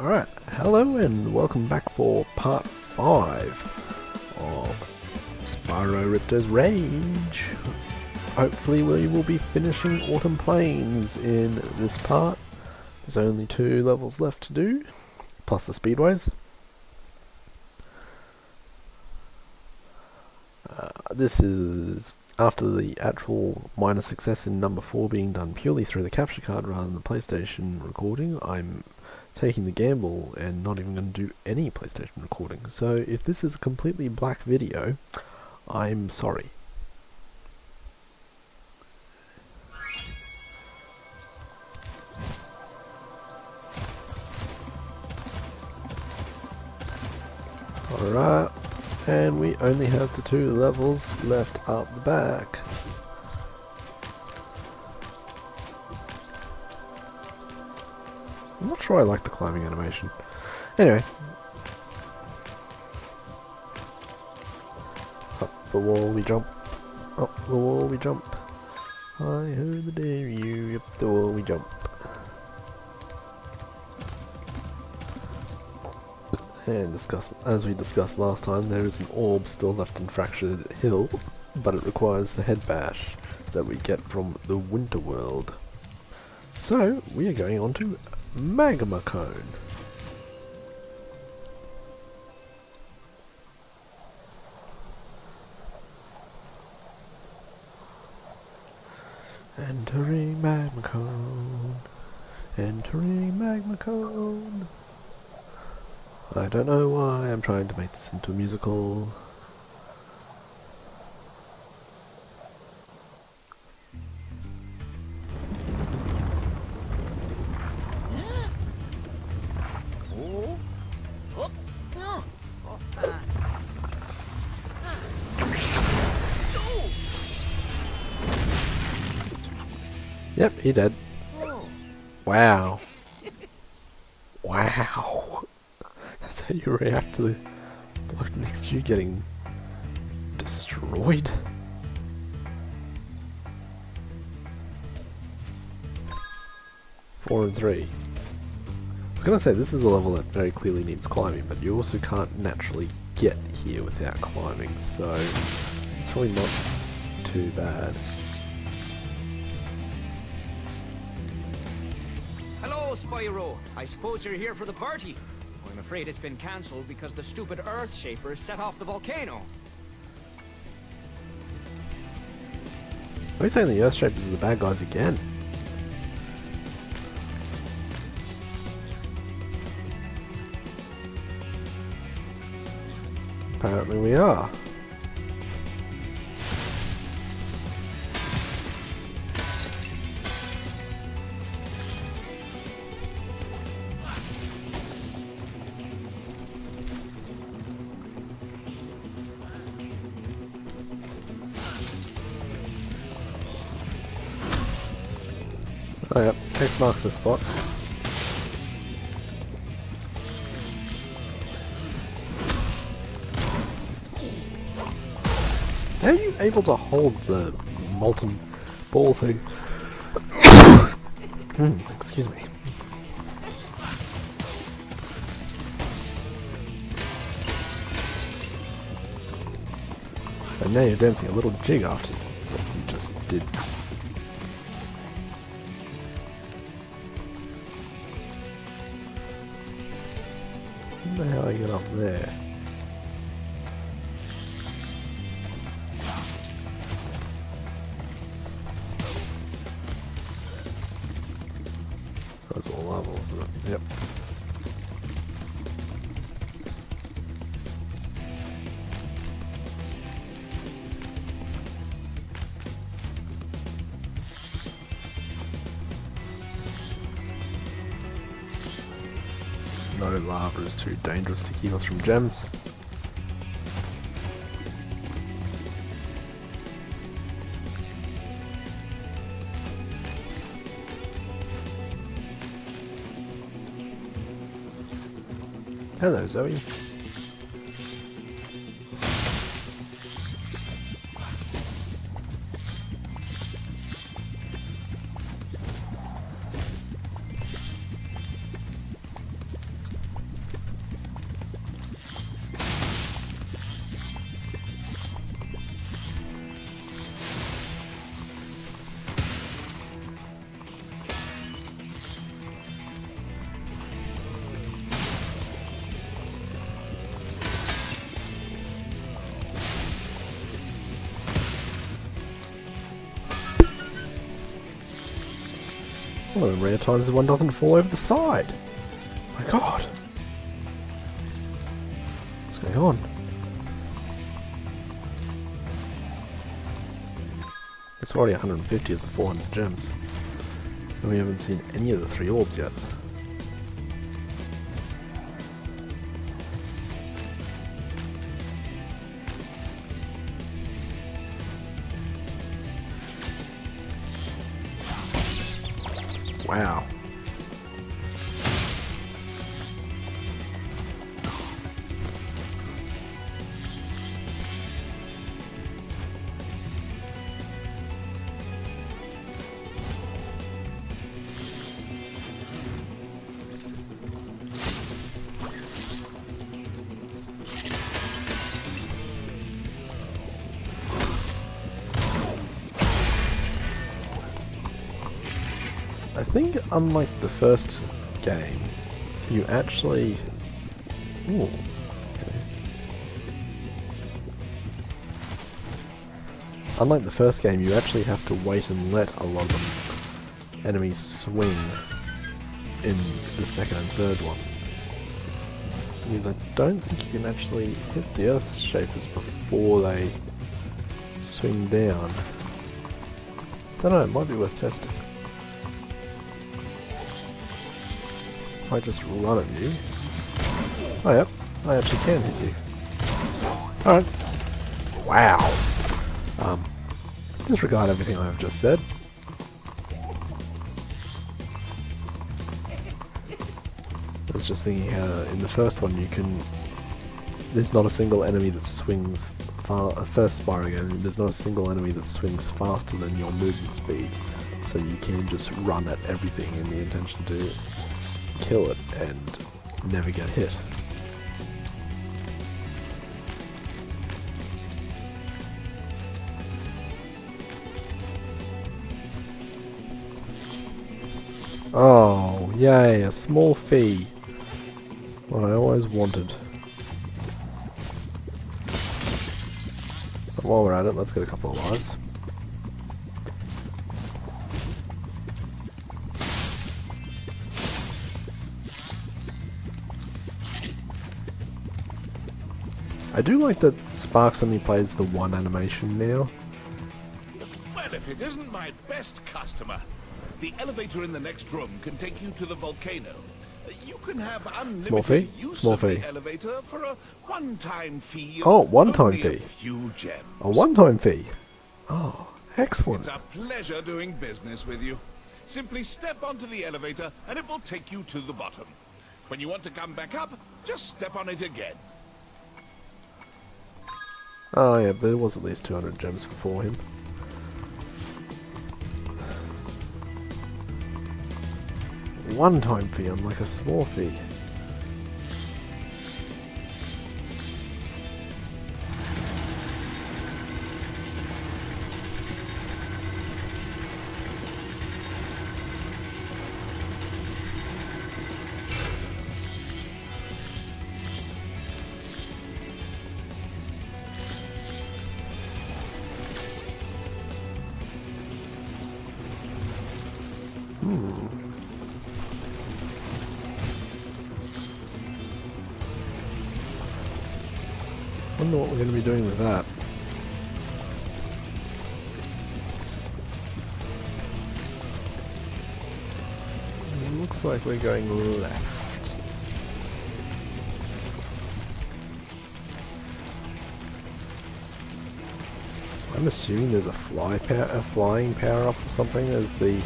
Alright, hello and welcome back for part 5 of Spyro Ripto's Rage. Hopefully we will be finishing Autumn Plains in this part. There's only 2 levels left to do, plus the Speedways. This is after the actual minor success in number 4 being done purely through the capture card rather than the PlayStation recording. I'm taking the gamble and not even going to do any PlayStation recording. So if this is a completely black video, I'm sorry. Alright, and we only have the 2 levels left up the back. I'm not sure I like the climbing animation. Anyway. Up the wall we jump. Up the wall we jump. I heard the dare you. Up the wall we jump. And as we discussed last time, there is an orb still left in Fractured Hills, but it requires the head bash that we get from the Winter World. So, we are going on to Magma Cone. Entering Magma Cone. Entering Magma Cone. I don't know why I'm trying to make this into a musical. Yep, he did. Wow. Wow. That's how you react to the bloke next to you getting destroyed. Four and 3. I was gonna say this is a level that very clearly needs climbing, but you also can't naturally get here without climbing, so it's probably not too bad. Hello, Spyro. I suppose you're here for the party. I'm afraid it's been cancelled because the stupid Earth Shaper set off the volcano. Are you saying the Earth Shapers are the bad guys again? Apparently we are. Oh yep, X marks the spot. How are you able to hold the molten ball thing? Excuse me. And now you're dancing a little jig after what you just did. How the hell I get up there? Those are all levels, isn't it? Yep. No lava is too dangerous to keep us from gems. Hello, Zoe. One of the rare times the one doesn't fall over the side. My god. What's going on? It's already 150 of the 400 gems. And we haven't seen any of the 3 orbs yet. Wow. I think unlike the first game, you actually... Ooh, okay. Unlike the first game, you actually have to wait and let a lot of enemies swing in the second and third one. Because I don't think you can actually hit the Earth Shapers before they swing down. I don't know, it might be worth testing. I just run at you. Oh yep, I actually can hit you. Alright. Wow. Disregard everything I have just said. I was just thinking how in the first one you can... There's not a single enemy that swings first Spyro game, there's not a single enemy that swings faster than your movement speed. So you can just run at everything in the intention to kill it and never get hit. Oh, yay, a small fee. What I always wanted. But while we're at it, let's get a couple of lives. I do like that Sparks only plays the one animation now. Well, if it isn't my best customer, the elevator in the next room can take you to the volcano. You can have unlimited use of the elevator for a one-time fee of one-time only a fee. few gems. A one-time fee. Oh, excellent. It's a pleasure doing business with you. Simply step onto the elevator and it will take you to the bottom. When you want to come back up, just step on it again. Oh yeah, but there was at least 200 gems before him. One-time fee, unlike a small fee. Wonder what we're going to be doing with that. It looks like we're going left. I'm assuming there's a flying power up or something as the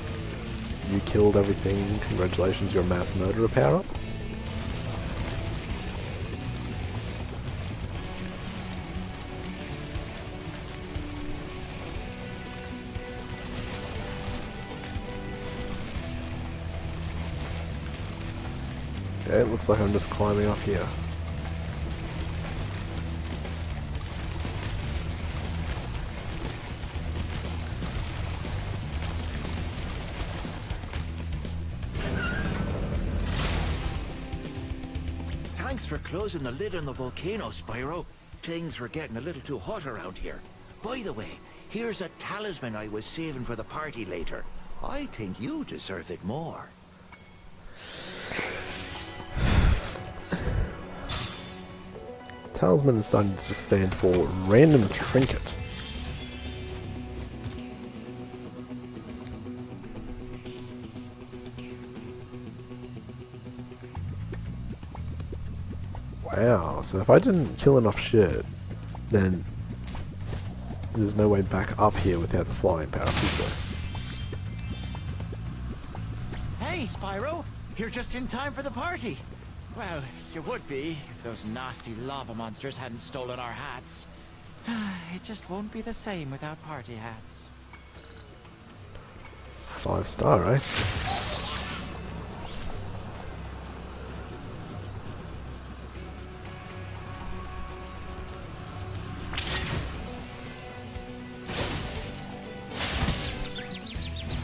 you killed everything, congratulations, you're a mass murderer power up. Okay, it looks like I'm just climbing up here. Thanks for closing the lid on the volcano, Spyro. Things were getting a little too hot around here. By the way, here's a talisman I was saving for the party later. I think you deserve it more. Talisman is starting to just stand for random trinket. Wow, so if I didn't kill enough shit, then there's no way back up here without the flying power, is there? Hey, Spyro! You're just in time for the party! Well, you would be if those nasty lava monsters hadn't stolen our hats. It just won't be the same without party hats. 5-star, eh?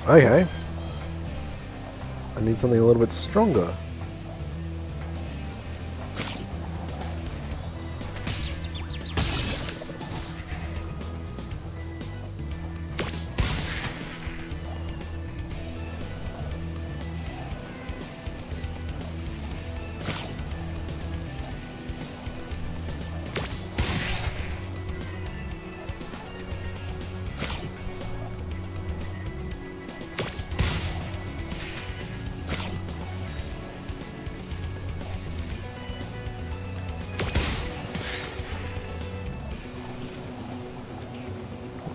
Okay. I need something a little bit stronger.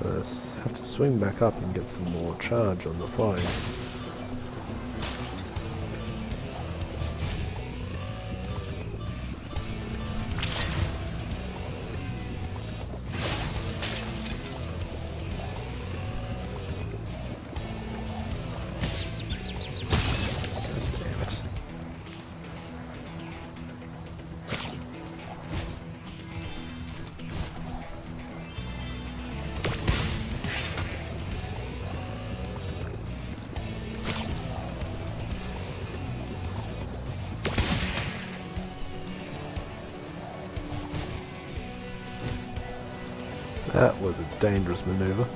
Let's have to swing back up and get some more charge on the flying. Damn it. That was a dangerous maneuver.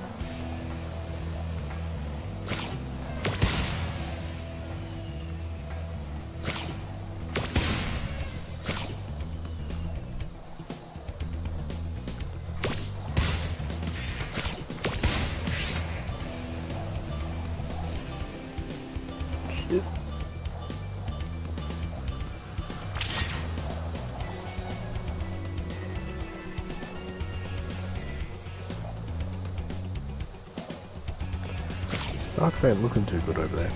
Shit. Sparks ain't looking too good over there.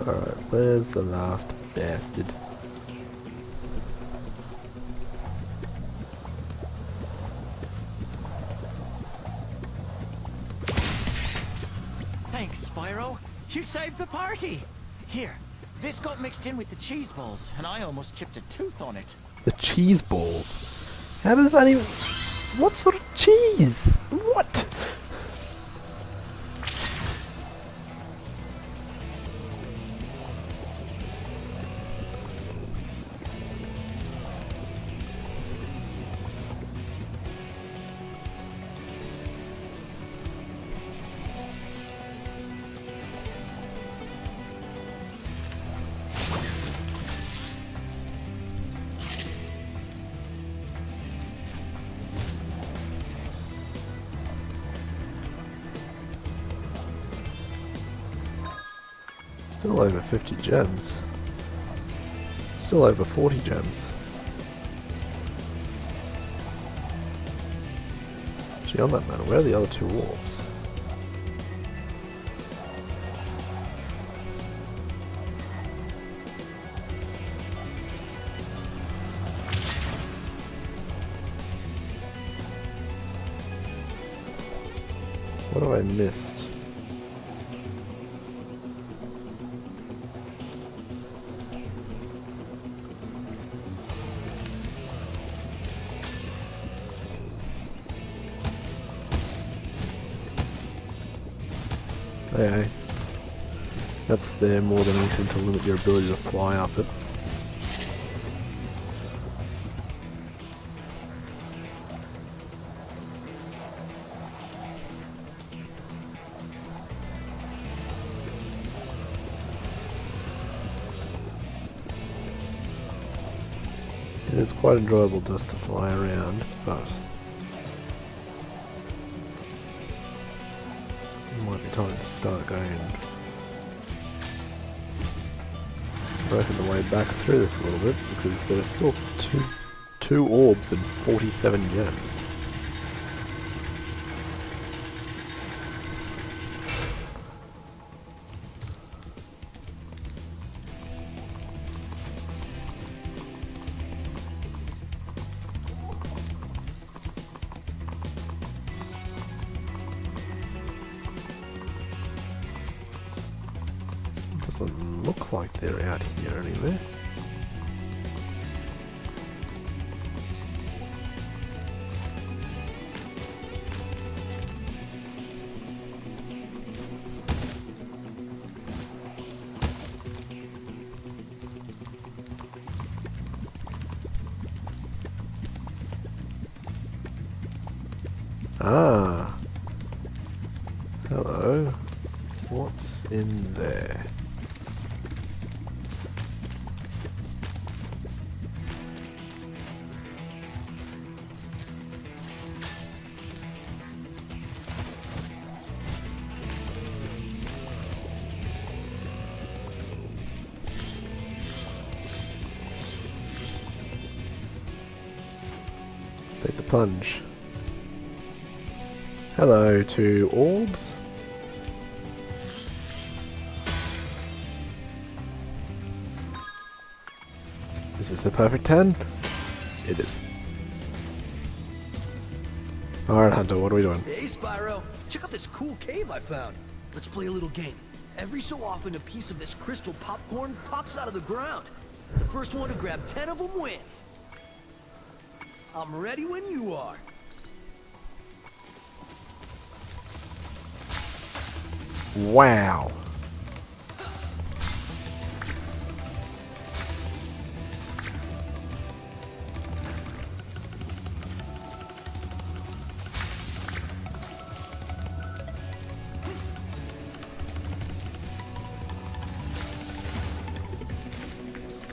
Alright, where's the last bastard? Thanks, Spyro. You saved the party! Here, this got mixed in with the cheese balls, and I almost chipped a tooth on it. The cheese balls? How does that even... What sort of cheese? What? Still over 50 gems. Still over 40 gems. Gee, on that matter, where are the other two orbs? What have I missed? Okay. That's there more than anything to limit your ability to fly up it. is quite enjoyable just to fly around, but it might be time to start going working the way back through this a little bit, because there are still two orbs and 47 gems. Doesn't look like they're out here anywhere. Ah. Hello. What's in there? Let's take the plunge. Hello, two orbs. Is this a perfect 10? It is. Alright, Hunter, what are we doing? Hey, Spyro. Check out this cool cave I found. Let's play a little game. Every so often, a piece of this crystal popcorn pops out of the ground. The first one to grab 10 of them wins. I'm ready when you are. Wow.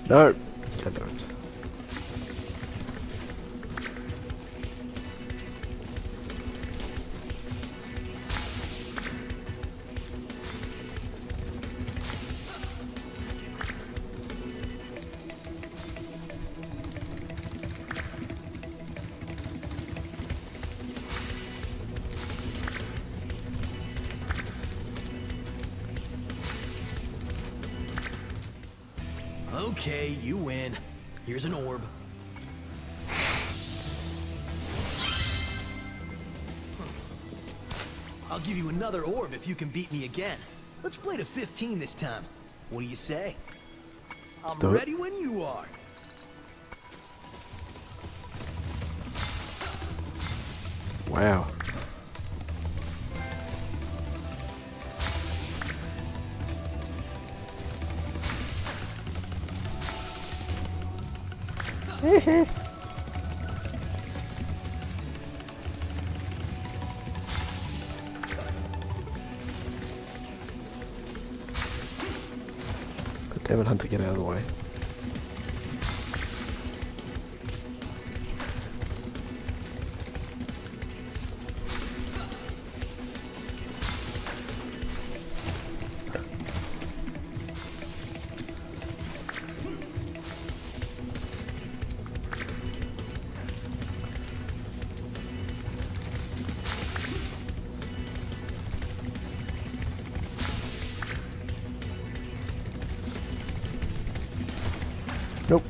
No, can't do it. Okay, you win. Here's an orb. I'll give you another orb if you can beat me again. Let's play to 15 this time. What do you say? I'm ready when you are. Wow. God damn it, Hunter, get out of the way. Nope.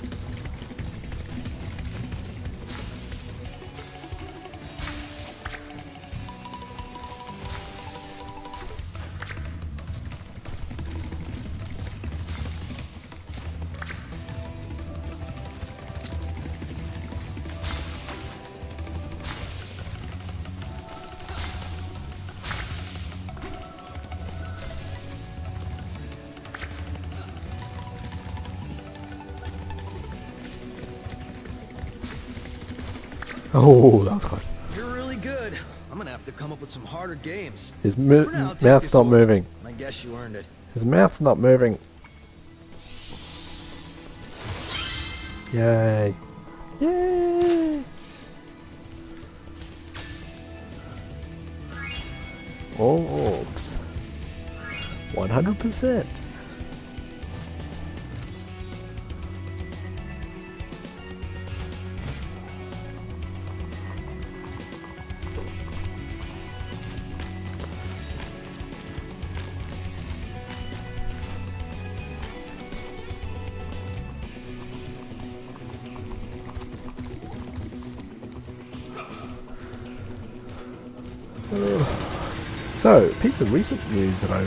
Oh, that was close. You're really good. I'm gonna have to come up with some harder games. His For now, take mouth's this not orb. moving. I guess you earned it. His mouth's not moving. Yay. Yay! All orbs. 100%. So, piece of recent news that I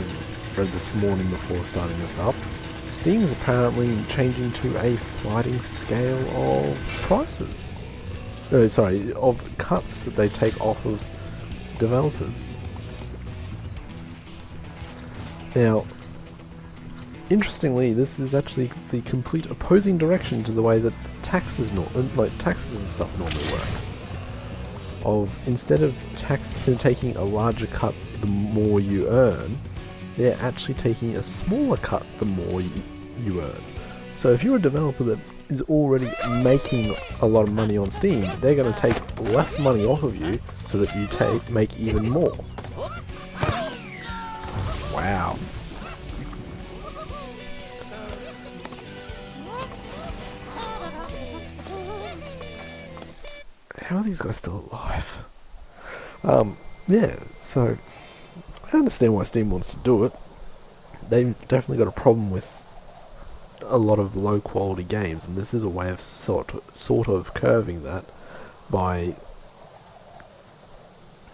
read this morning before starting this up. Steam's apparently changing to a sliding scale of prices. Sorry, of cuts that they take off of developers. Now, interestingly, this is actually the complete opposing direction to the way that taxes and stuff normally work. Instead of taking a larger cut the more you earn, they're actually taking a smaller cut the more you earn. So if you're a developer that is already making a lot of money on Steam, they're going to take less money off of you so that you make even more. Wow. How are these guys still alive? Yeah, so I understand why Steam wants to do it. They've definitely got a problem with a lot of low quality games, and this is a way of sort of curving that by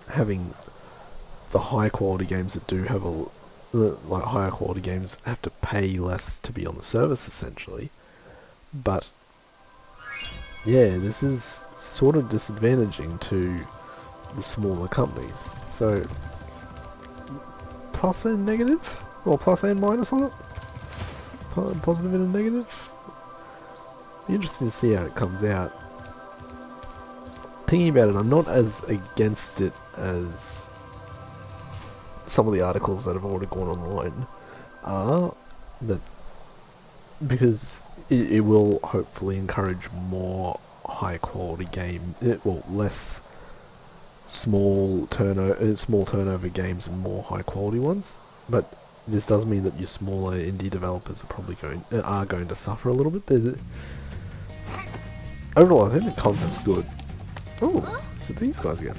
having the high quality games that do have higher quality games have to pay less to be on the service essentially. But yeah, this is sort of disadvantaging to the smaller companies. So plus and negative, or plus and minus on it, positive and negative. Be interesting to see how it comes out. Thinking about it, I'm not as against it as some of the articles that have already gone online are, because it will hopefully encourage more high quality game, less small turnover games and more high quality ones. But this does mean that your smaller indie developers are probably going to suffer a little bit. Overall, I think the concept's good. Oh, so these guys again.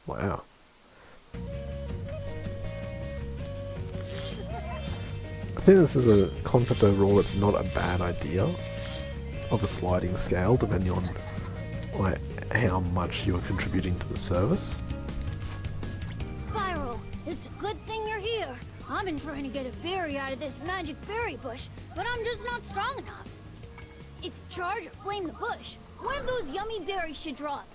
Wow. I think this is a concept overall that's not a bad idea, of a sliding scale depending on how much you are contributing to the service. Spyro, it's a good thing you're here. I've been trying to get a berry out of this magic berry bush, but I'm just not strong enough. If you charge or flame the bush, one of those yummy berries should drop.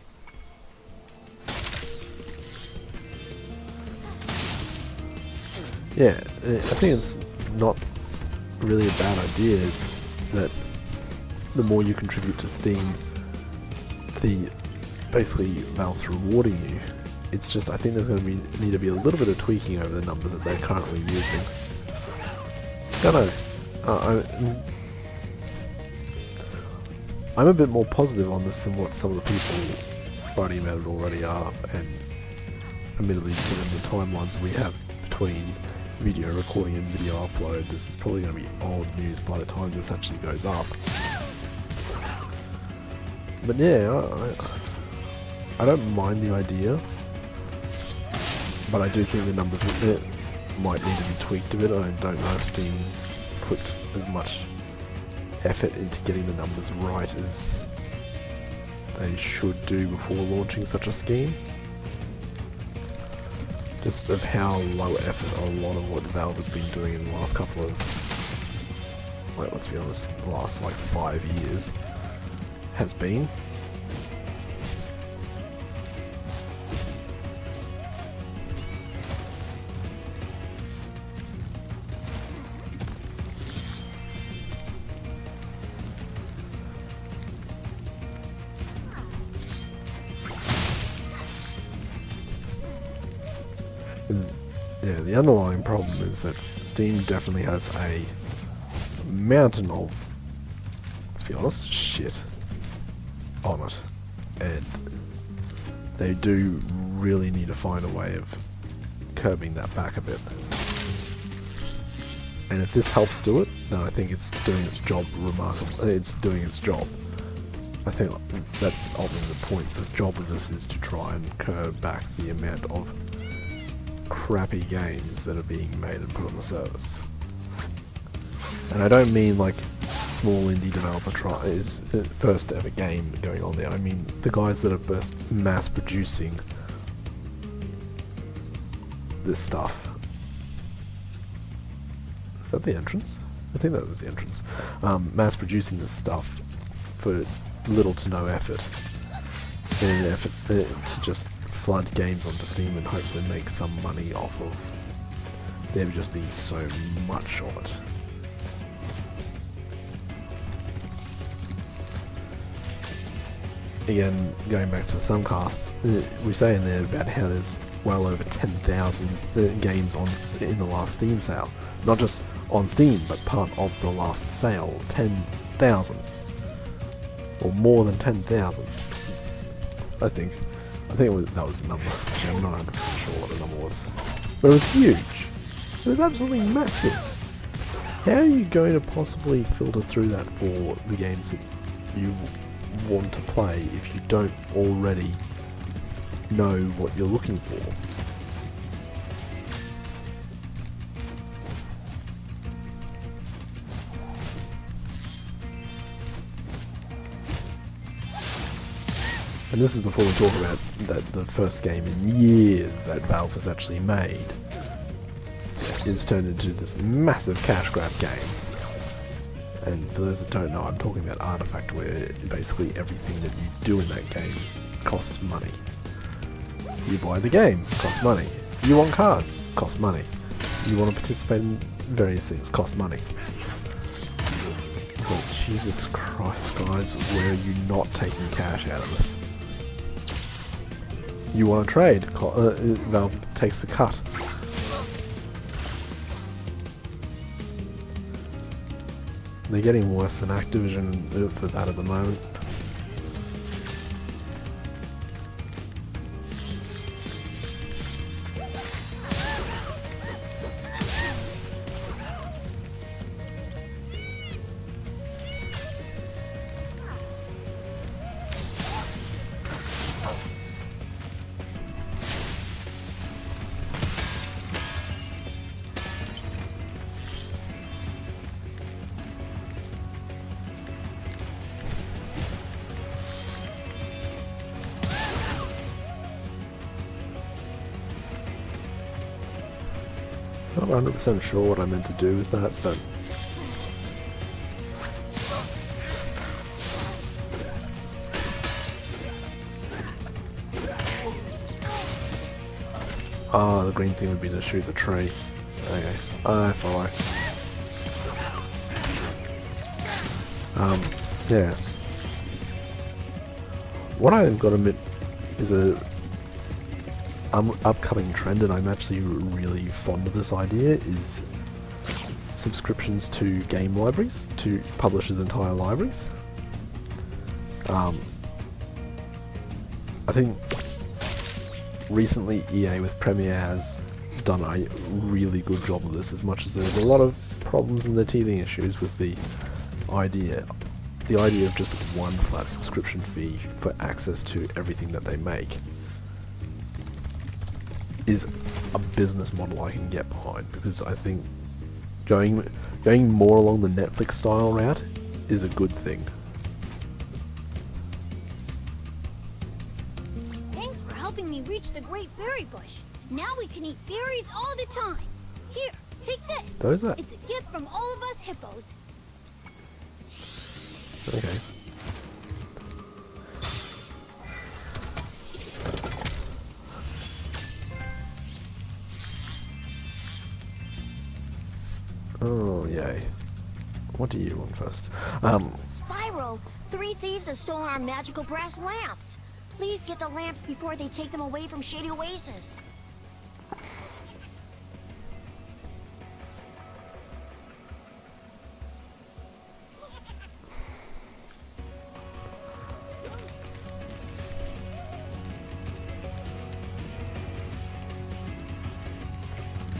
Yeah, I think it's not really a bad idea that the more you contribute to Steam, basically Valve's rewarding you. It's just, I think there's going to need to be a little bit of tweaking over the numbers that they're currently using. Don't know. I'm a bit more positive on this than what some of the people writing about it already are, and admittedly, given the timelines we have between video recording and video upload, this is probably going to be old news by the time this actually goes up. But yeah, I don't mind the idea, but I do think the numbers might need to be tweaked a bit. I don't know if Steam's put as much effort into getting the numbers right as they should do before launching such a scheme. Just of how low effort a lot of what Valve has been doing in the last couple of, let's be honest, the last 5 years has been. Yeah, the underlying problem is that Steam definitely has a mountain of, let's be honest, shit on it. And they do really need to find a way of curbing that back a bit. And if this helps do it, then I think it's doing its job remarkably. It's doing its job. I think that's ultimately the point. The job of this is to try and curb back the amount of crappy games that are being made and put on the service. And I don't mean like small indie developer is first ever game going on there. I mean the guys that are mass producing this stuff. Is that the entrance? I think that was the entrance. Mass producing this stuff for little to no effort. In an effort to just flood games onto Steam and hopefully make some money off of there just being so much of it. Again, going back to Sumcast, we say in there about how there's well over 10,000 games in the last Steam sale. Not just on Steam, but part of the last sale. 10,000. Or more than 10,000. I think that was the number. Actually, I'm not 100% sure what the number was. But it was huge. It was absolutely massive. How are you going to possibly filter through that for the games that you want to play if you don't already know what you're looking for? And this is before we talk about the first game in years that Valve has actually made is turned into this massive cash grab game. And for those that don't know, I'm talking about Artifact, where basically everything that you do in that game costs money. You buy the game, costs money. You want cards, costs money. You want to participate in various things, costs money. So, Jesus Christ, guys, where are you not taking cash out of this? You want to trade, Valve takes the cut. They're getting worse than Activision for that at the moment. Not 100% sure what I meant to do with that, but the green thing would be to shoot the tree. Okay, I follow. Yeah. What I've got to admit is a upcoming trend, and I'm actually really fond of this idea, is subscriptions to game libraries, to publishers' entire libraries. I think recently EA with Premiere has done a really good job of this, as much as there's a lot of problems and the teething issues with the idea. The idea of just one flat subscription fee for access to everything that they make is a business model I can get behind, because I think going more along the Netflix style route is a good thing. Thanks for helping me reach the Great Berry Bush. Now we can eat berries all the time. Here, take this. Those are... It's a gift from all of us hippos. Okay. Oh, yay. What do you want first? Spyro, 3 thieves have stolen our magical brass lamps. Please get the lamps before they take them away from Shady Oasis.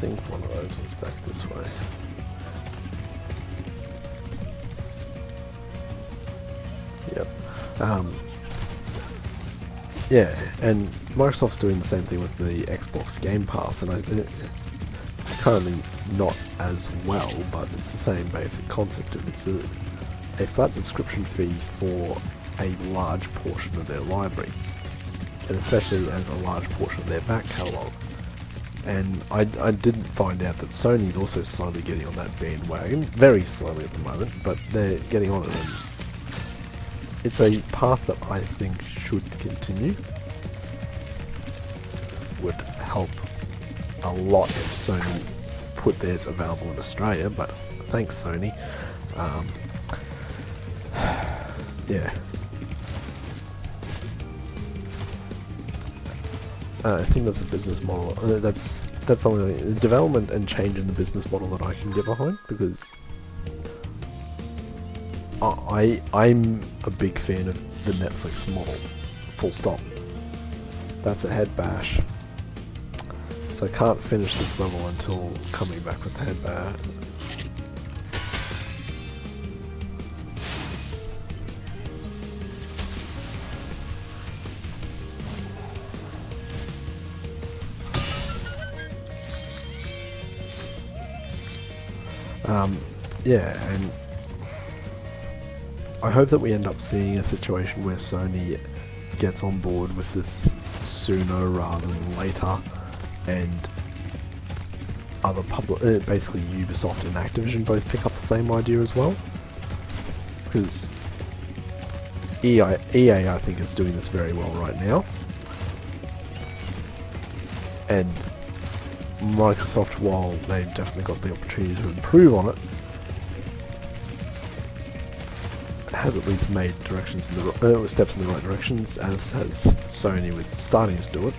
think one of those was back this way. Yep. Yeah, and Microsoft's doing the same thing with the Xbox Game Pass, and currently not as well, but it's the same basic concept. It's a flat subscription fee for a large portion of their library, and especially as a large portion of their back catalogue. And I didn't find out that Sony's also slowly getting on that bandwagon, very slowly at the moment, but they're getting on it, and it's a path that I think should continue. Would help a lot if Sony put theirs available in Australia, but thanks Sony. Yeah. I think that's a business model. That's something like development and change in the business model that I can get behind, because I'm a big fan of the Netflix model. Full stop. That's a head bash. So I can't finish this level until coming back with the head bash. Yeah, and I hope that we end up seeing a situation where Sony gets on board with this sooner rather than later, and other basically Ubisoft and Activision both pick up the same idea as well, because EA I think is doing this very well right now, and Microsoft, while they've definitely got the opportunity to improve on it, has at least made steps in the right directions, as has Sony with starting to do it.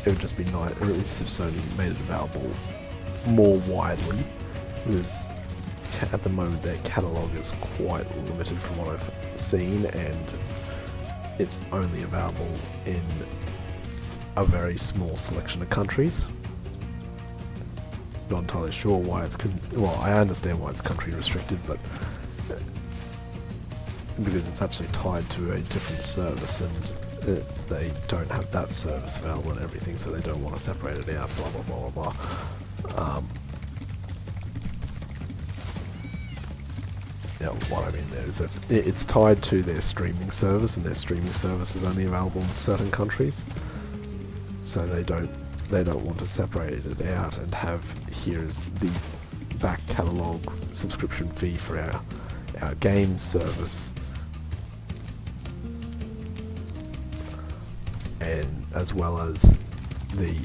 It would just be nice at least if Sony made it available more widely, because at the moment their catalogue is quite limited from what I've seen, and it's only available in a very small selection of countries. Not entirely sure why it's well, I understand why it's country restricted, but because it's actually tied to a different service, and they don't have that service available and everything, so they don't want to separate it out, blah blah blah blah blah. Yeah, what I mean there is that it's tied to their streaming service, and their streaming service is only available in certain countries, so they don't want to separate it out and have here's the back catalogue subscription fee for our game service, and as well as the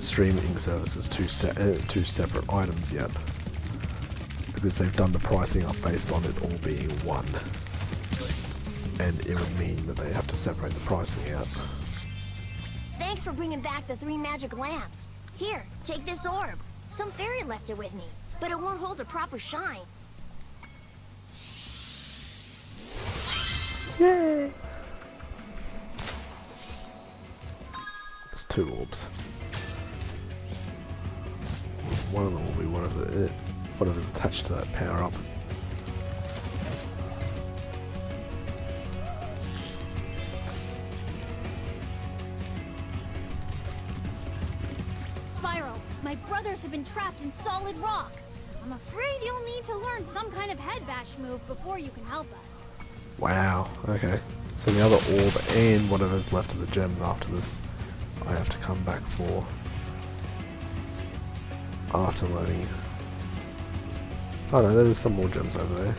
streaming services, two separate items yet, because they've done the pricing up based on it all being one, and it would mean that they have to separate the pricing out. Thanks for bringing back the 3 magic lamps. Here, take this orb. Some fairy left it with me, but it won't hold a proper shine. Yay! There's 2 orbs. One of them will be whatever's attached to that power up. Spyro, my brothers have been trapped in solid rock. I'm afraid you'll need to learn some kind of head bash move before you can help us. Wow, okay. So the other orb and whatever's left of the gems after this, I have to come back for after learning. Oh no, there's some more gems over there.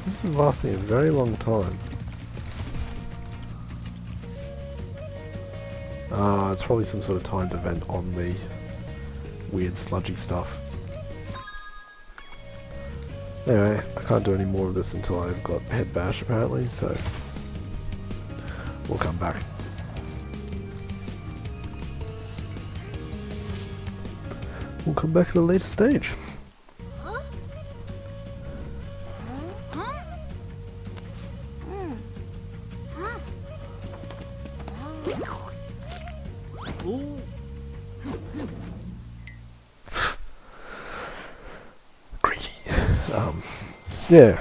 This is lasting a very long time. It's probably some sort of timed event on the weird sludgy stuff. Anyway, I can't do any more of this until I've got head bash apparently, so we'll come back. we'll come back at a later stage. Huh? Huh? Huh? Greedy. Yeah.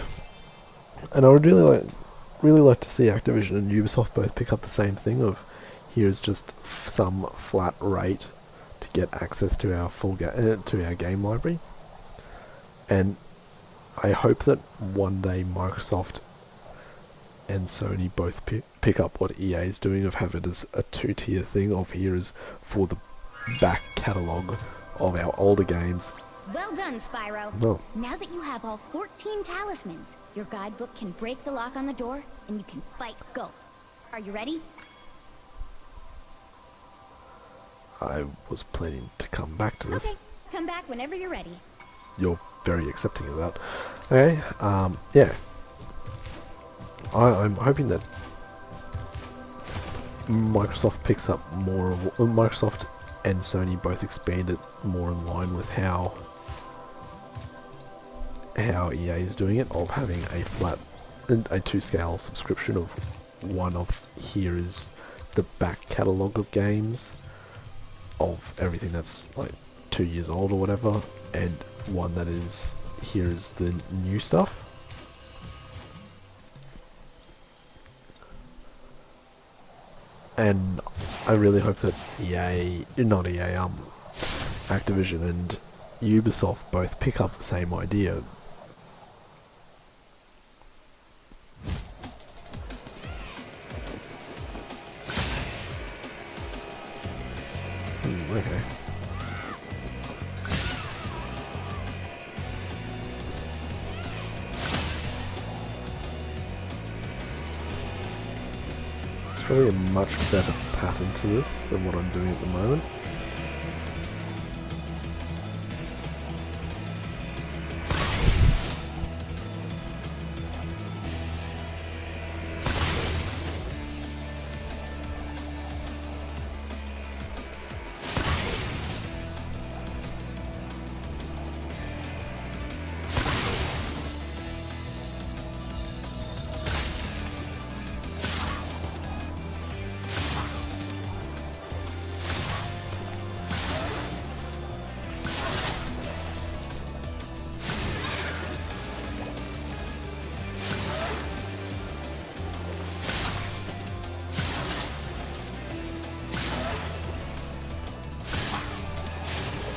And I would really like to see Activision and Ubisoft both pick up the same thing of here's just some flat rate to get access to our to our game library. And I hope that one day Microsoft and Sony both pick up what EA is doing of have it as a two-tier thing of here is for the back catalogue of our older games. Well done, Spyro. No. Now that you have all 14 talismans, your guidebook can break the lock on the door, and you can fight Gulp. Are you ready? I was planning to come back to this. Okay, come back whenever you're ready. You're very accepting of that. Okay, yeah. I'm hoping that Microsoft picks up more of Microsoft and Sony both expand it more in line with how EA is doing it, of having a flat, a 2-scale subscription of one of here is the back catalogue of games of everything that's like 2 years old or whatever, and one that is here is the new stuff. And I really hope that Activision and Ubisoft both pick up the same idea. Okay. There's probably a much better pattern to this than what I'm doing at the moment.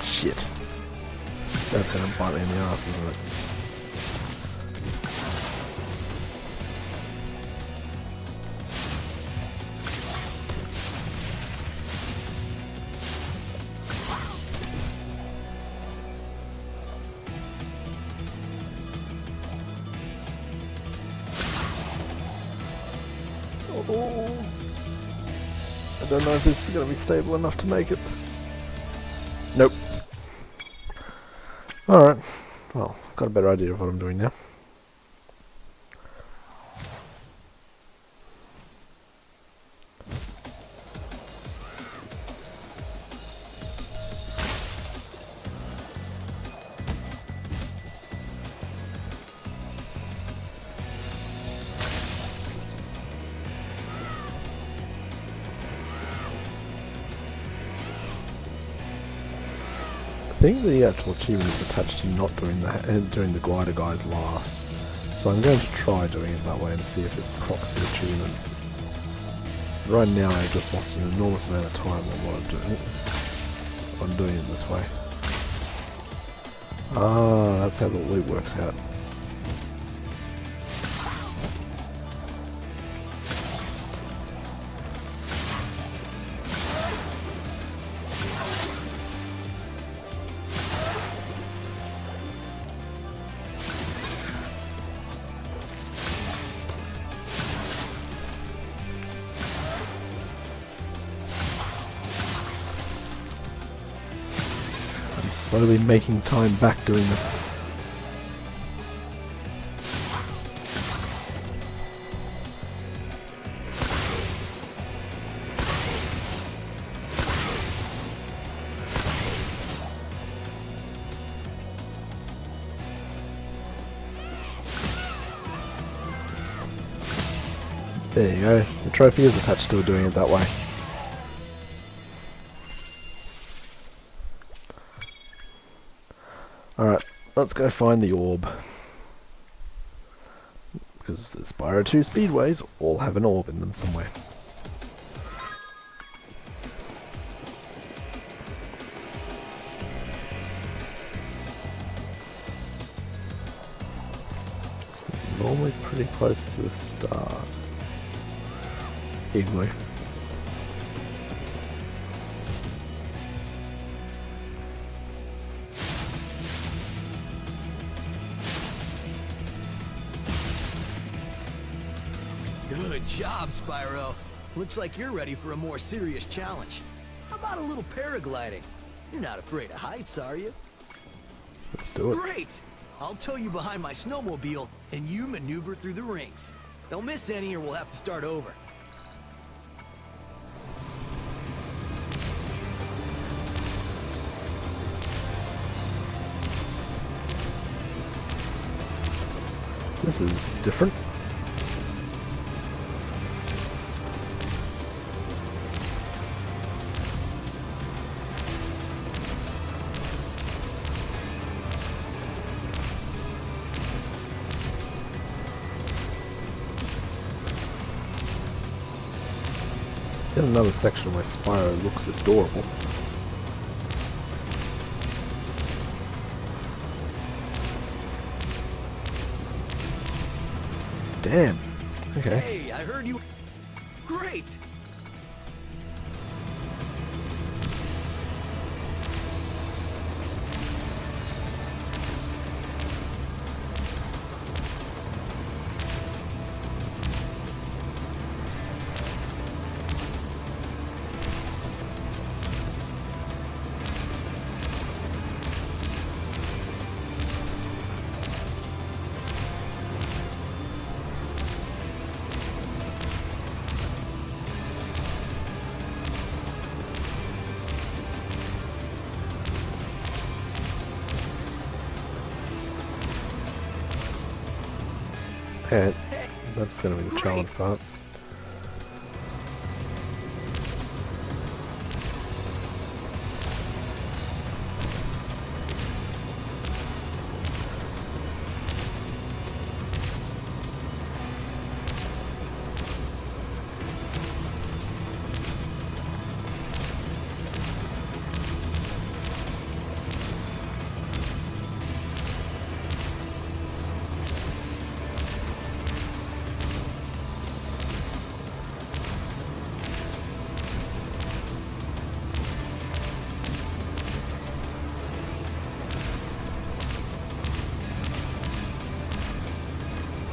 Shit. That's gonna bite me in the ass, isn't it? Oh. I don't know if this is gonna be stable enough to make it. Nope. Alright, well, got a better idea of what I'm doing now. I think the actual achievement is attached to not doing the glider guys last. So I'm going to try doing it that way and see if it procs the achievement. Right now I've just lost an enormous amount of time on what I'm doing. I'm doing it this way. Ah, that's how the loot works out. Slowly making time back doing this. There you go. The trophy is attached to it doing it that way. Alright, let's go find the orb. Because the Spyro 2 Speedways all have an orb in them somewhere. It's normally pretty close to the start. Anyway. Good job, Spyro. Looks like you're ready for a more serious challenge. How about a little paragliding? You're not afraid of heights, are you? Let's do it. Great! I'll tow you behind my snowmobile, and you maneuver through the rings. Don't miss any or we'll have to start over. This is different. Here's another section where Spyro looks adorable. Damn. Okay. Hey, I heard you. Great! Okay, that's gonna be the challenge part.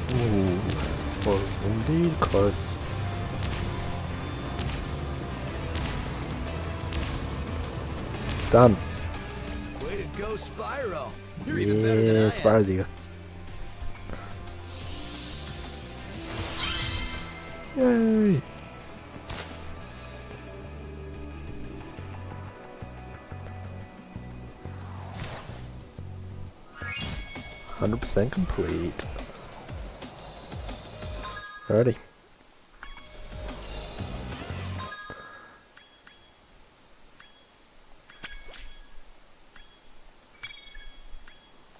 Ooh, was indeed close. Done. Way to go, Spyro. You're even better than I am. Spyro's eager. Yay! %100% complete. Alrighty.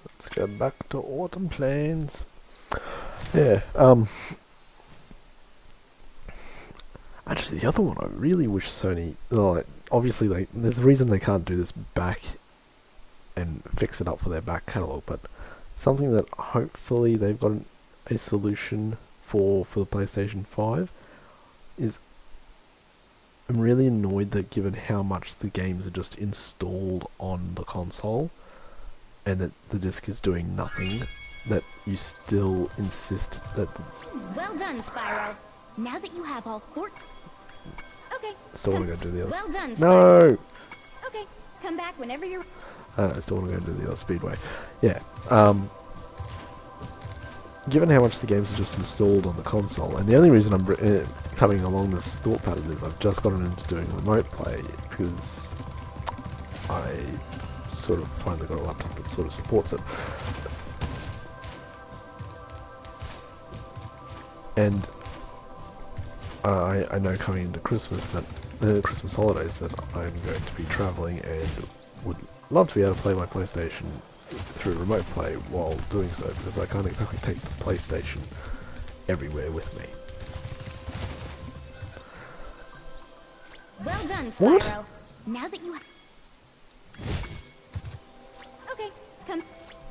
Let's go back to Autumn Plains. Yeah, actually the other one I really wish Sony, like, obviously there's a reason they can't do this back and fix it up for their back catalogue, but something that hopefully they've got a solution for the PlayStation 5 is, I'm really annoyed that given how much the games are just installed on the console and that the disc is doing nothing, that you still insist that Well done, Spyro. Now that you have all four... Okay. still want to go do the other. Well done, Spyro. No! Okay, come back whenever you're... I still want to go do the other Speedway. Yeah. Given how much the games are just installed on the console, and the only reason I'm coming along this thought pattern is I've just gotten into doing remote play because I sort of finally got a laptop that sort of supports it. And I know coming into Christmas that Christmas holidays that I'm going to be travelling and would love to be able to play my PlayStation through remote play while doing so, because I can't exactly take the PlayStation everywhere with me. Well done, What? Spyro. Now that you have... Okay, come.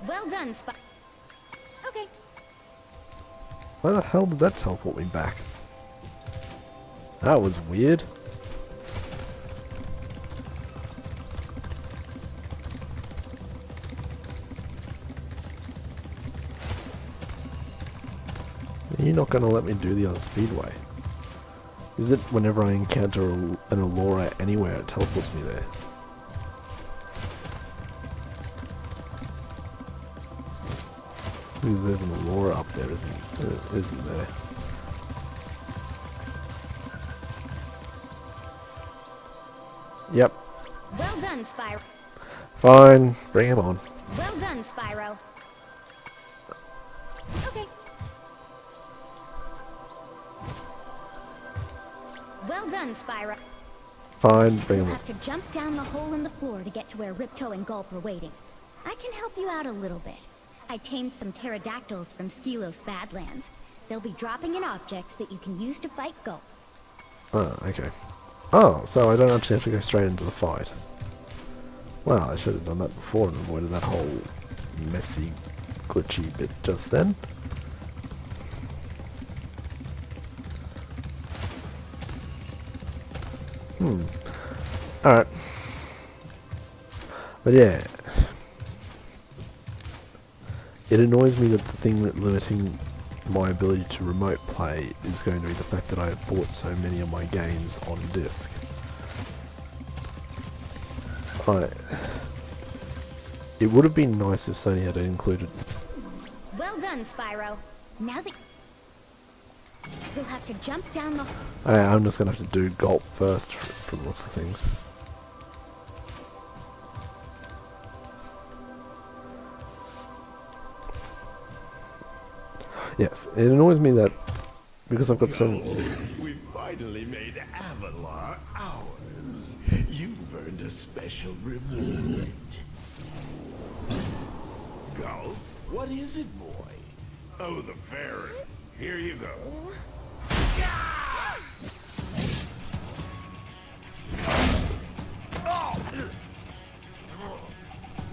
Well done, Spyro. Okay. Why the hell did that teleport me back? That was weird. You're not going to let me do the other Speedway. Is it whenever I encounter an Allura anywhere, it teleports me there? Because there's an Allura up there, isn't there? Yep. Well done, Spyro. Fine. Bring him on. Well done, Spyro. Okay. Well done, Spyro. Fine. Bring You'll him on. have to jump down the hole in the floor to get to where Ripto and Gulp are waiting. I can help you out a little bit. I tamed some pterodactyls from Skelos Badlands. They'll be dropping in objects that you can use to fight Gulp. Oh, okay. Oh, so I don't actually have to go straight into the fight. Well, I should have done that before and avoided that whole messy, glitchy bit just then. Alright. But yeah. It annoys me that the thing that limiting my ability to remote play is going to be the fact that I have bought so many of my games on disc. It would have been nice if Sony had included... Well done, Spyro. Now that... You'll have to jump down the... I'm just going to have to do Gulp first for the looks of things. Yes, it annoys me that because I've got some... We finally made Avalar ours. You've earned a special reward. Gulp, what is it, boy? Oh, the fairy. Here you go. Oh!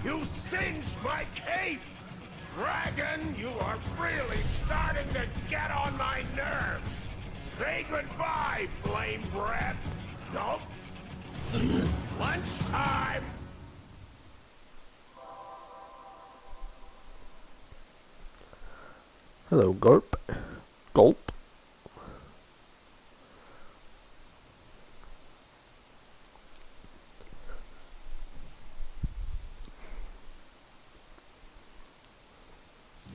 You singed my cape! Dragon, you are really starting to get on my nerves. Say goodbye, flame breath. Nope. Lunchtime. Hello, Gulp. Gulp.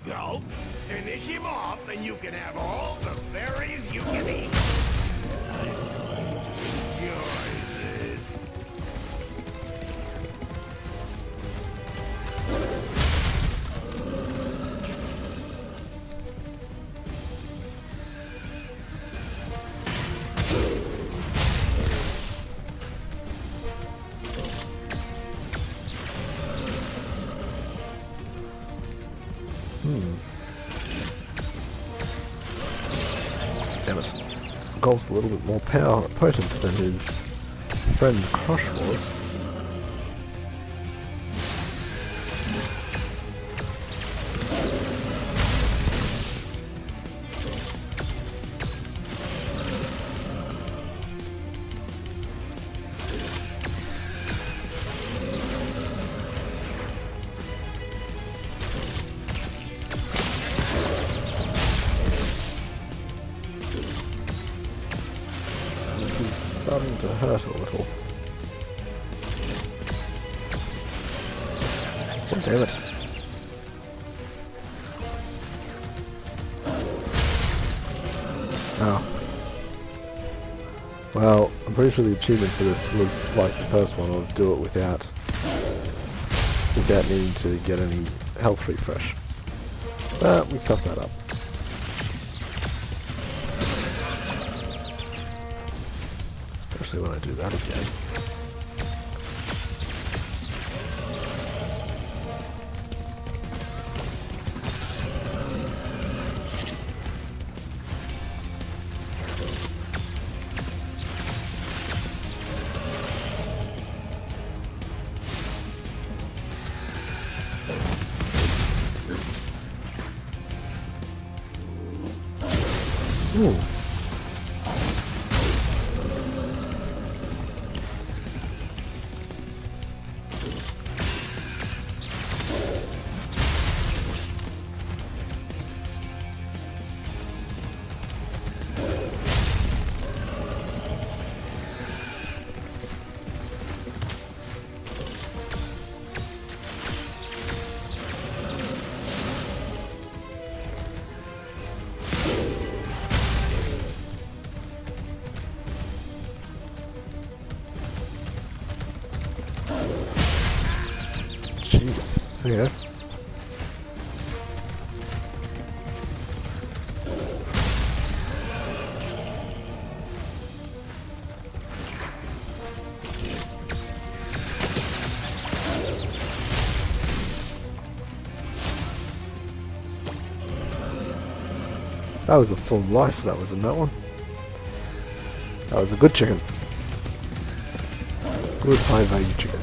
Gulp, finish him off and you can have all the berries you can eat. I'm going to enjoy this. Damn it. Gulp's a little bit more potent than his friend Crush was. Starting to hurt a little. Oh, damn it. Oh. Well, I'm pretty sure the achievement for this was like the first one, or do it without needing to get any health refresh. But we stuffed that up. exactly when I do that again. Ooh. Jeez. Okay. That was a full life that was in that one. That was a good chicken. Good high value chicken.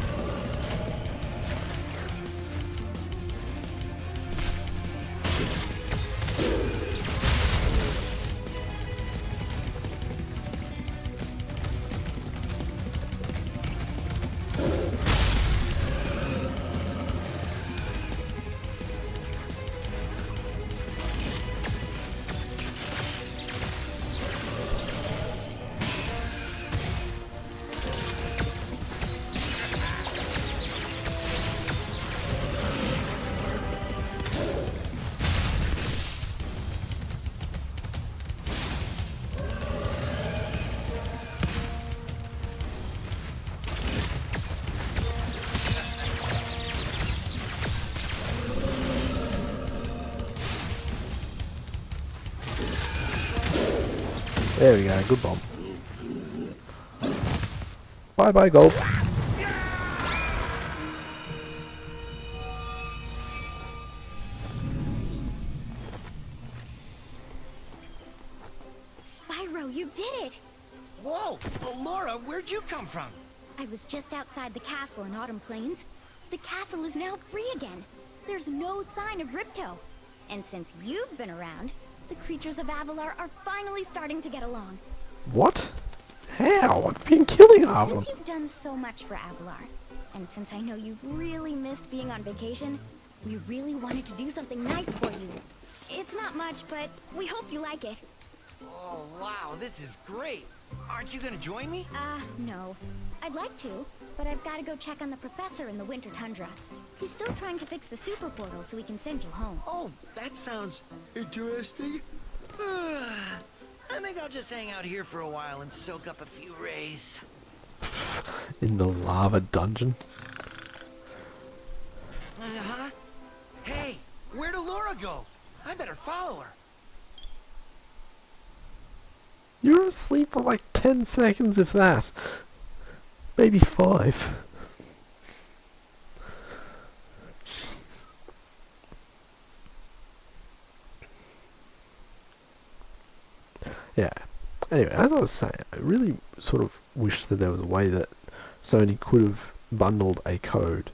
There we go, good bomb. Bye bye, Gulp. Spyro, you did it! Whoa! Laura, where'd you come from? I was just outside the castle in Autumn Plains. The castle is now free again. There's no sign of Ripto. And since you've been around, the creatures of Avalar are finally starting to get along. What? How? I've been killing half of Since them. you've done so much for Avalar, and since I know you've really missed being on vacation, we really wanted to do something nice for you. It's not much, but we hope you like it. Oh, wow, this is great. Aren't you gonna join me? No. I'd like to, but I've got to go check on the professor in the Winter Tundra. He's still trying to fix the super portal so we can send you home. Oh, that sounds interesting. I think I'll just hang out here for a while and soak up a few rays. In the lava dungeon. Uh-huh. Hey, where'd Laura go? I better follow her. You were asleep for like 10 seconds, if that. Maybe 5. Yeah. Anyway, as I was saying, I really sort of wish that there was a way that Sony could have bundled a code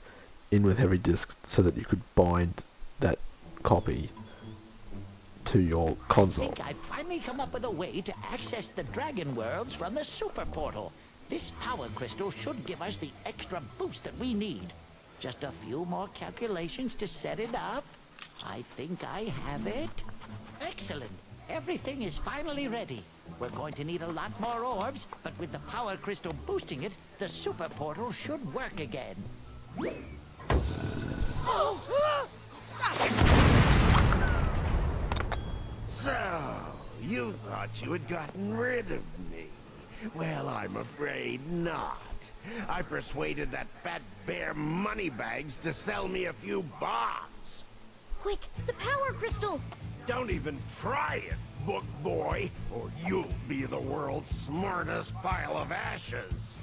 in with every disc so that you could bind that copy to your console. I think I've finally come up with a way to access the Dragon Worlds from the Super Portal. This power crystal should give us the extra boost that we need. Just a few more calculations to set it up. I think I have it. Excellent. Everything is finally ready. We're going to need a lot more orbs, but with the power crystal boosting it, the Super Portal should work again. So, you thought you had gotten rid of me. Well, I'm afraid not. I persuaded that fat bear Moneybags to sell me a few bombs. Quick, the power crystal! Don't even try it, book boy, or you'll be the world's smartest pile of ashes.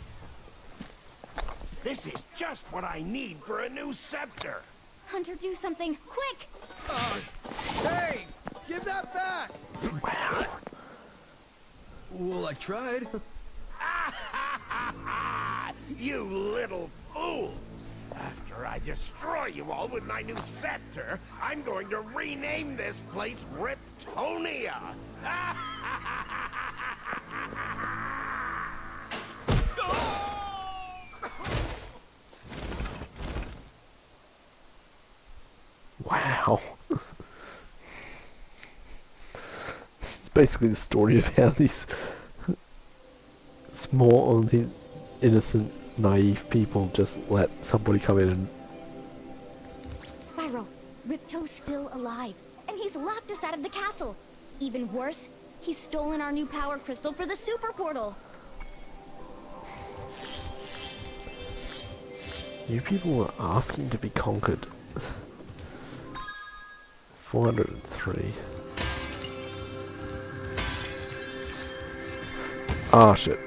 This is just what I need for a new scepter. Hunter, do something, quick! Hey! Give that back! Wow. Well, I tried. You little fools! After I destroy you all with my new scepter, I'm going to rename this place Riptonia! Wow. It's basically the story of how these small, these innocent, naive people just let somebody come in and... Spyro, Ripto's still alive, and he's locked us out of the castle. Even worse, he's stolen our new power crystal for the super portal. You people are asking to be conquered. 403. Ah, shit.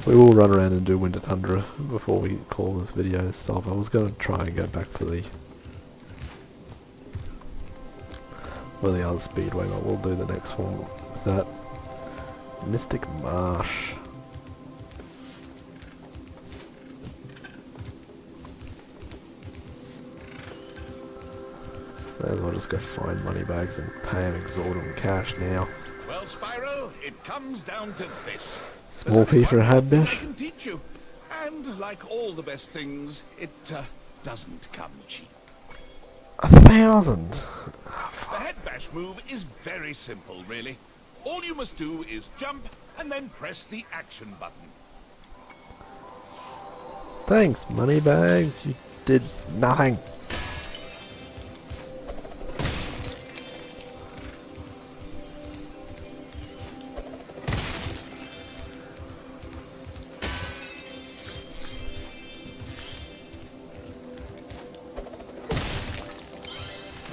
We will run around and do Winter Tundra before we call this video stop. I was going to try and go back for the other Speedway, but we'll do the next one with that. Mystic Marsh. May as well just go find money bags and pay him exorbitant cash now. Well, Spyro, it comes down to this. Small fee for a hand I dash? can teach you. And like all the best things, it doesn't come cheap. 1,000! The head bash move is very simple, really. All you must do is jump and then press the action button. Thanks, money bags. You did nothing.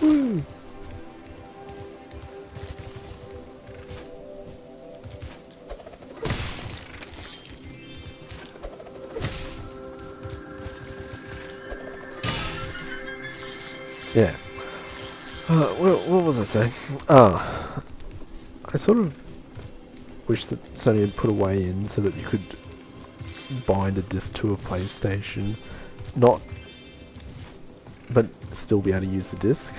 Woo. Yeah. What was I saying? I sort of wish that Sony had put a way in so that you could bind a disc to a PlayStation, but still be able to use the disc.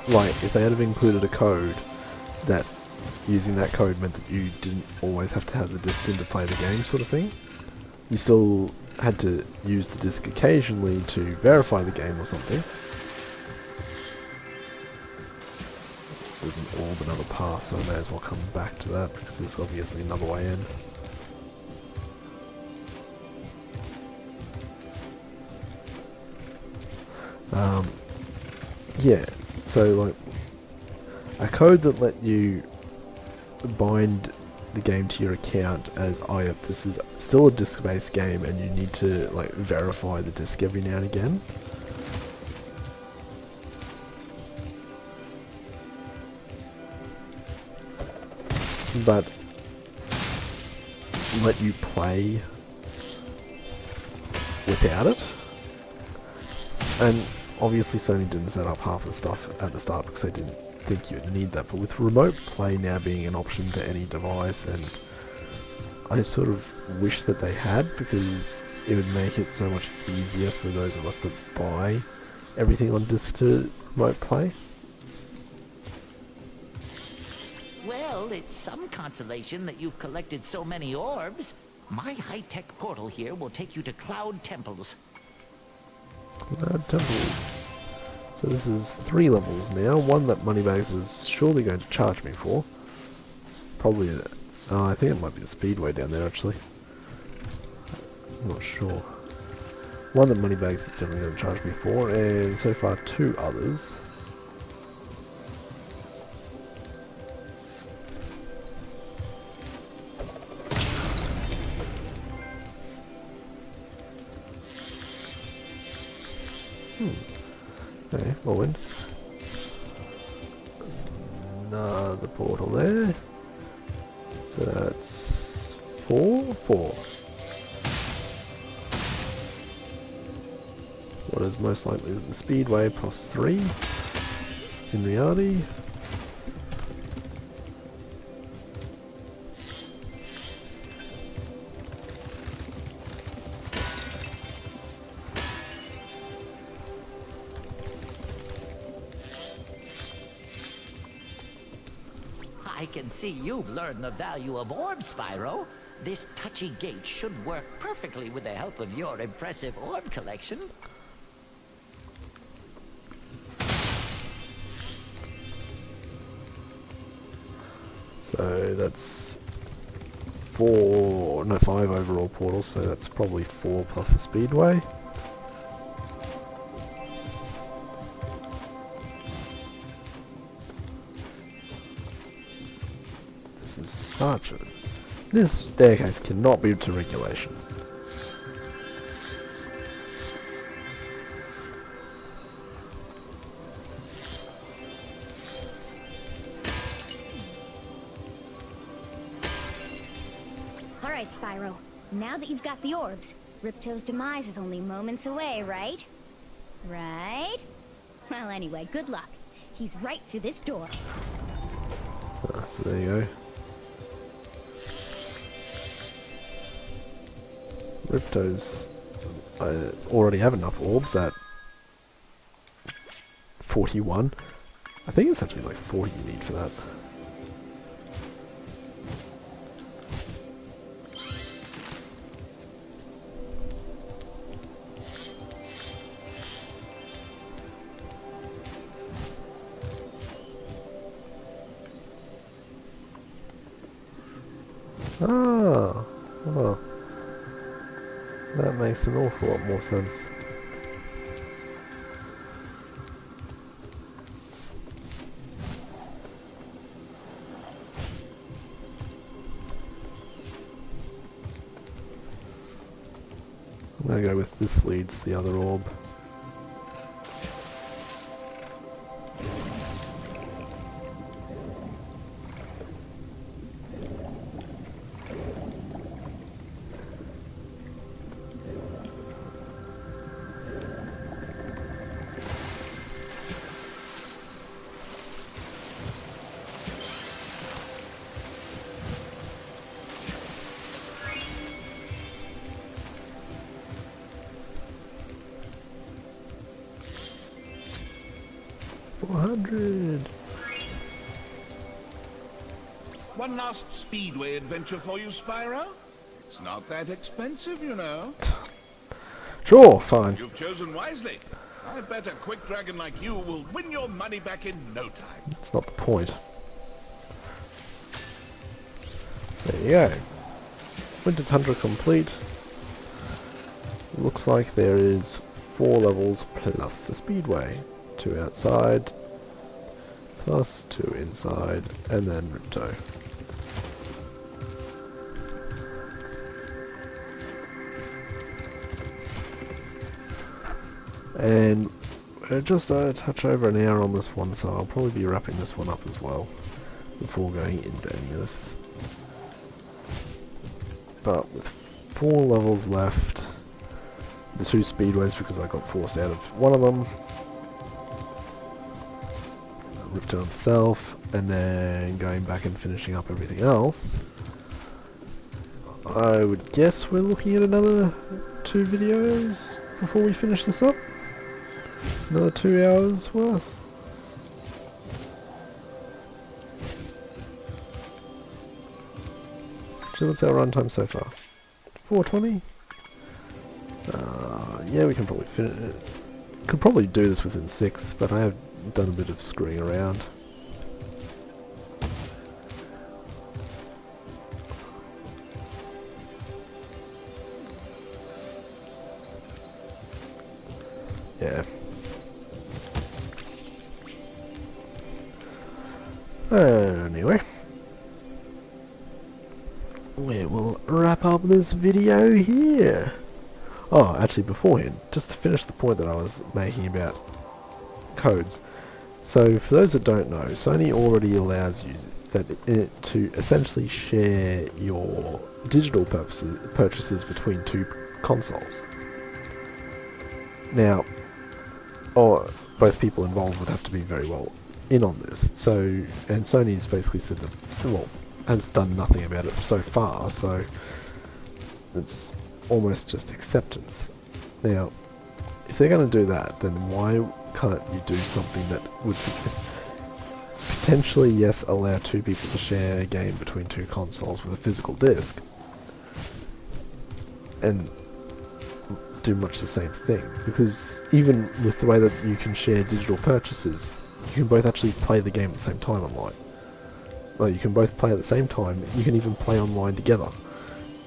Like, if they had have included a code that using that code meant that you didn't always have to have the disc in to play the game, sort of thing. You still had to use the disc occasionally to verify the game or something. There's an orb, another path, so I may as well come back to that because there's obviously another way in. Yeah, so like a code that let you bind the game to your account as if this is still a disc-based game and you need to like verify the disc every now and again. But let you play without it. And obviously Sony didn't set up half the stuff at the start because they didn't think you'd need that, but with remote play now being an option to any device, and I sort of wish that they had, because it would make it so much easier for those of us that buy everything on disc to remote play. Well, it's some consolation that you've collected so many orbs. My high-tech portal here will take you to Cloud Temples. Cloud Temples. So this is 3 levels now, one that Moneybags is surely going to charge me for. Probably, I think it might be the Speedway down there actually. I'm not sure. One that Moneybags is definitely going to charge me for, and so far 2 others. Okay, forward. Another portal there. So that's 4? 4. What is most likely the Speedway plus 3 in reality. I can see you've learned the value of orbs, Spyro. This touchy gate should work perfectly with the help of your impressive orb collection. So that's 4, no 5 overall portals, so that's probably 4 plus the Speedway. This is such a... This staircase cannot be to regulation. Alright, Spyro. Now that you've got the orbs, Ripto's demise is only moments away, right? Right? Well, anyway, good luck. He's right through this door. So there you go. Ripto's... I already have enough orbs at 41. I think it's actually like 40 you need for that. Ah, well, that makes an awful lot more sense. I'm gonna go with this leads the other orb. One last Speedway adventure for you, Spyro. It's not that expensive, you know. Sure, fine. You've chosen wisely. I bet a quick dragon like you will win your money back in no time. That's not the point. There you go. Winter Tundra complete. Looks like there is 4 levels plus the Speedway. 2 outside, plus 2 inside, and then Ripto. And we're just a touch over an hour on this one, so I'll probably be wrapping this one up as well before going into any of this. But with 4 levels left, the 2 Speedways because I got forced out of one of them, Ripto himself, and then going back and finishing up everything else, I would guess we're looking at another 2 videos before we finish this up. Another 2 hours worth. So what's our runtime so far? 420? Yeah, we can probably finish it. Could probably do this within 6, but I have done a bit of screwing around. Yeah. Anyway, we will wrap up this video here. Oh, actually beforehand, just to finish the point that I was making about codes. So for those that don't know, Sony already allows you to essentially share your digital purchases between two consoles. Now, both people involved would have to be very well in on this. So, and Sony's basically said that, well, has done nothing about it so far, so it's almost just acceptance. Now, if they're going to do that, then why can't you do something that would potentially, yes, allow two people to share a game between two consoles with a physical disc, and do much the same thing? Because even with the way that you can share digital purchases, you can both actually play the game at the same time online. Well, you can both play at the same time, you can even play online together.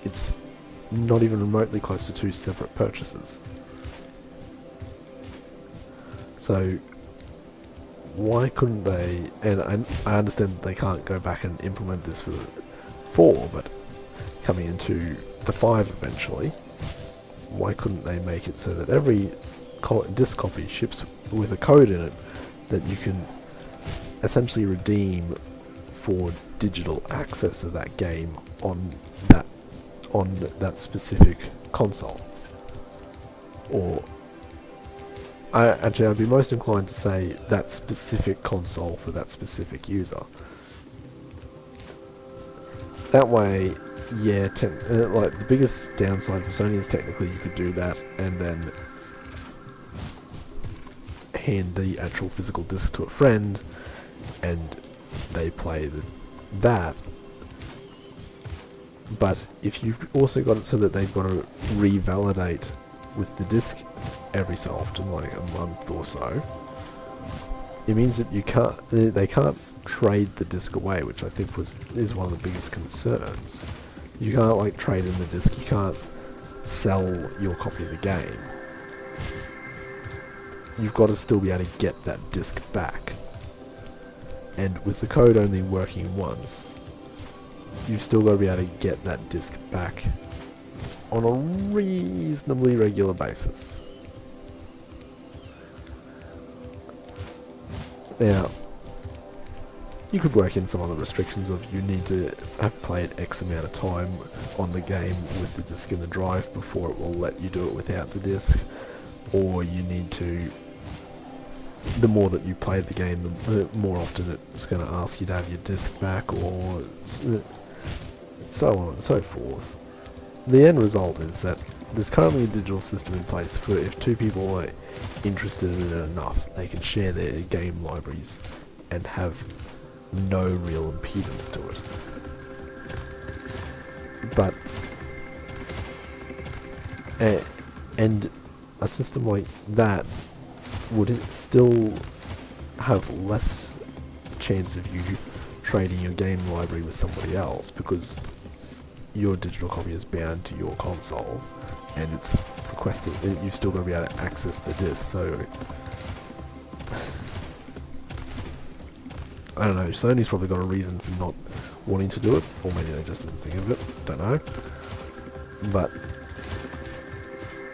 It's not even remotely close to two separate purchases. So, why couldn't they, and I understand that they can't go back and implement this for the 4, but coming into the 5 eventually, why couldn't they make it so that every disc copy ships with a code in it that you can essentially redeem for digital access of that game on that specific console? Or I'd be most inclined to say that specific console for that specific user. That way, yeah, like the biggest downside for Sony is technically you could do that and then hand the actual physical disc to a friend and they play that. But if you've also got it so that they've got to revalidate with the disc every so often, like a month or so, it means that they can't trade the disc away, which I think is one of the biggest concerns. You can't like trade in the disc, you can't sell your copy of the game. You've got to still be able to get that disc back. And with the code only working once, you've still got to be able to get that disc back on a reasonably regular basis. Now, you could work in some other restrictions of you need to have played X amount of time on the game with the disc in the drive before it will let you do it without the disc, or you need to, the more that you play the game, the more often it's going to ask you to have your disc back, or so on and so forth. The end result is that there's currently a digital system in place for if two people are interested in it enough, they can share their game libraries and have no real impedance to it. But and a system like that would still have less chance of you trading your game library with somebody else, because your digital copy is bound to your console and it's requested, you've still got to be able to access the disc. So I don't know, Sony's probably got a reason for not wanting to do it, or maybe they just didn't think of it, don't know. But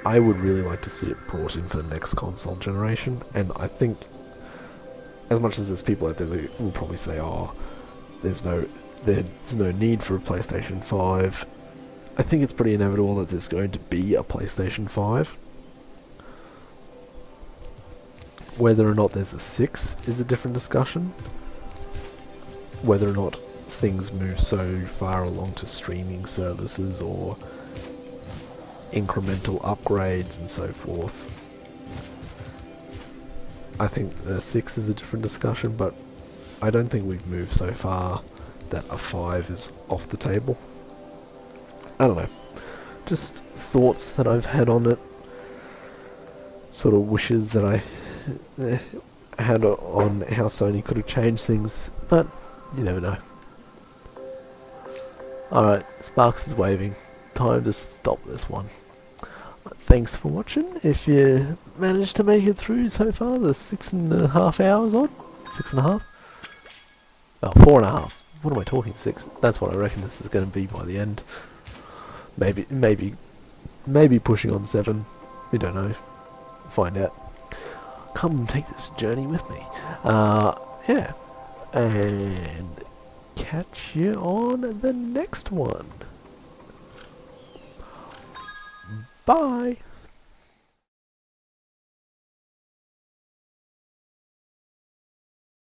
I would really like to see it brought in for the next console generation, and I think, as much as there's people out there that will probably say, oh, there's no need for a PlayStation 5, I think it's pretty inevitable that there's going to be a PlayStation 5. Whether or not there's a 6 is a different discussion. Whether or not things move so far along to streaming services or incremental upgrades and so forth, I think the 6 is a different discussion, but I don't think we've moved so far that a 5 is off the table. I don't know. Just thoughts that I've had on it. Sort of wishes that I had on how Sony could have changed things, but you never know. Alright, Sparks is waving. Time to stop this one. Thanks for watching. If you managed to make it through so far, the 6.5 hours on? 6.5? Oh, 4.5. What am I talking? 6? That's what I reckon this is going to be by the end. Maybe Maybe pushing on 7. We don't know. Find out. Come take this journey with me. Yeah. And catch you on the next one. Bye.